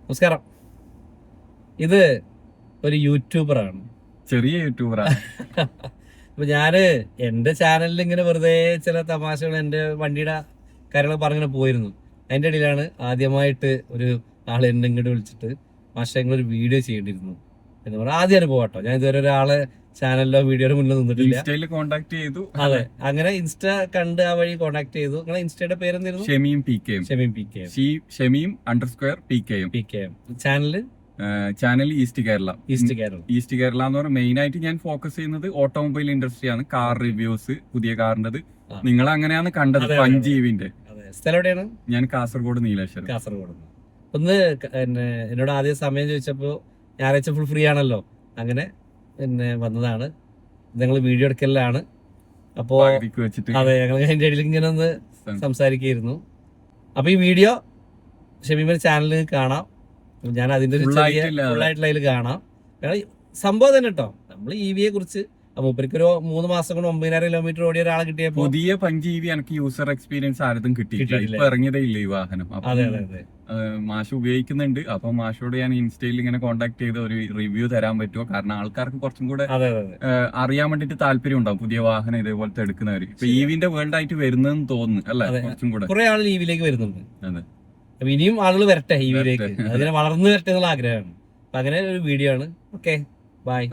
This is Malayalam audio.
നമസ്കാരം. ഇത് ഒരു യൂട്യൂബറാണ്, ചെറിയ യൂട്യൂബറാണ്. അപ്പൊ ഞാന് എന്റെ ചാനലിൽ ഇങ്ങനെ വെറുതെ ചില തമാശകൾ എന്റെ വണ്ടിയുടെ കാര്യങ്ങൾ പറഞ്ഞിങ്ങനെ പോയിരുന്നു. അതിന്റെ ഇടയിലാണ് ആദ്യമായിട്ട് ഒരു ആൾ എന്നെ ഇങ്ങോട്ട് വിളിച്ചിട്ട് മാഷങ്ങളൊരു വീഡിയോ ചെയ്യേണ്ടിയിരുന്നു എന്ന് പറഞ്ഞാൽ ആദ്യം അനുഭവം കേട്ടോ. ഞാൻ ഇതുവരെ ഒരാളെ ചാനലിലോ വീഡിയോയുടെ മുന്നിൽ നിന്നിട്ടില്ല. ഇൻസ്റ്റയില് കോണ്ടാക്ട് ചെയ്തു. അതെ, അങ്ങനെ ഇൻസ്റ്റ കണ്ട് ആ വഴി കോണ്ടാക്ട് ചെയ്തു. നിങ്ങളെ ഇൻസ്റ്റയുടെ പേരെന്തായിരുന്നു? Shameem P K M. Channel east Kerala. East Kerala എന്ന് പറഞ്ഞാൽ മെയിൻ ആയിട്ട് ഞാൻ ഫോക്കസ് ചെയ്യുന്നത് ഓട്ടോമൊബൈൽ ഇൻഡസ്ട്രിയാണ്. കാർ റിവ്യൂസ്, പുതിയ കാറിന്റെ. നിങ്ങൾ അങ്ങനെയാണ് കണ്ടത് പഞ്ജീവിന്റെ. സ്ഥലം എവിടെയാണ്? ഞാൻ കാസർഗോഡ് നീലേശ്വരം. കാസർഗോഡ്. ഒന്ന് എന്നോട് ആദ്യം സമയം ചോദിച്ചപ്പോ ഞായറാഴ്ച ഫുൾ ഫ്രീ ആണല്ലോ, അങ്ങനെ പിന്നെ വന്നതാണ്. ഞങ്ങൾ വീഡിയോ എടുക്കലാണ്. അപ്പോ അതെ, ഞങ്ങൾ അതിന്റെ ഇടയിൽ ഇങ്ങനെ ഒന്ന് സംസാരിക്കായിരുന്നു. അപ്പൊ ഈ വീഡിയോ ഷമീമിന്റെ ചാനലിൽ കാണാം. ഞാൻ അതിന്റെ ഫുൾ ആയിട്ടുള്ള അതിൽ കാണാം. സംഭവം തന്നെ കേട്ടോ. നമ്മൾ EV കുറിച്ച് മൂപ്പർക്ക് ഒരു 3 മാസം കൊണ്ട് 9,000 കിലോമീറ്റർ ഓടിയ ഒരാളെ കിട്ടിയപ്പോ പുതിയ പഞ്ജീവി എനിക്ക് യൂസർ എക്സ്പീരിയൻസ് ആരും കിട്ടിയിട്ടില്ല. ഇപ്പൊ ഇറങ്ങിയതേ ഇല്ല ഈ വാഹനം. മാഷ് ഉപയോഗിക്കുന്നുണ്ട്. അപ്പൊ മാഷോട് ഞാൻ ഇൻസ്റ്റയിൽ ഇങ്ങനെ കോണ്ടാക്ട് ചെയ്ത് ഒരു റിവ്യൂ തരാൻ പറ്റുമോ? കാരണം ആൾക്കാർക്ക് കുറച്ചും കൂടെ അറിയാൻ വേണ്ടിട്ട് താല്പര്യം ഉണ്ടാവും പുതിയ വാഹനം ഇതേപോലത്തെ എടുക്കുന്നവര്. ഇപ്പൊ EVന്റെ വേൾഡ് ആയിട്ട് വരുന്നതെന്ന് തോന്നുന്നു അല്ലെ? കുറച്ചും കൂടെ കുറെ ആളുകൾ EVയിലേക്ക് വരുന്നുണ്ട്. അതെ, അപ്പൊ ഇനിയും ആളുകൾ വരട്ടെ EVയിലേക്ക്, അതിനെ വളർന്നു വരട്ടെ എന്നുള്ള ആഗ്രഹമാണ്. അപ്പൊ അങ്ങനെ ഒരു വീഡിയോ ആണ്. Okay, by.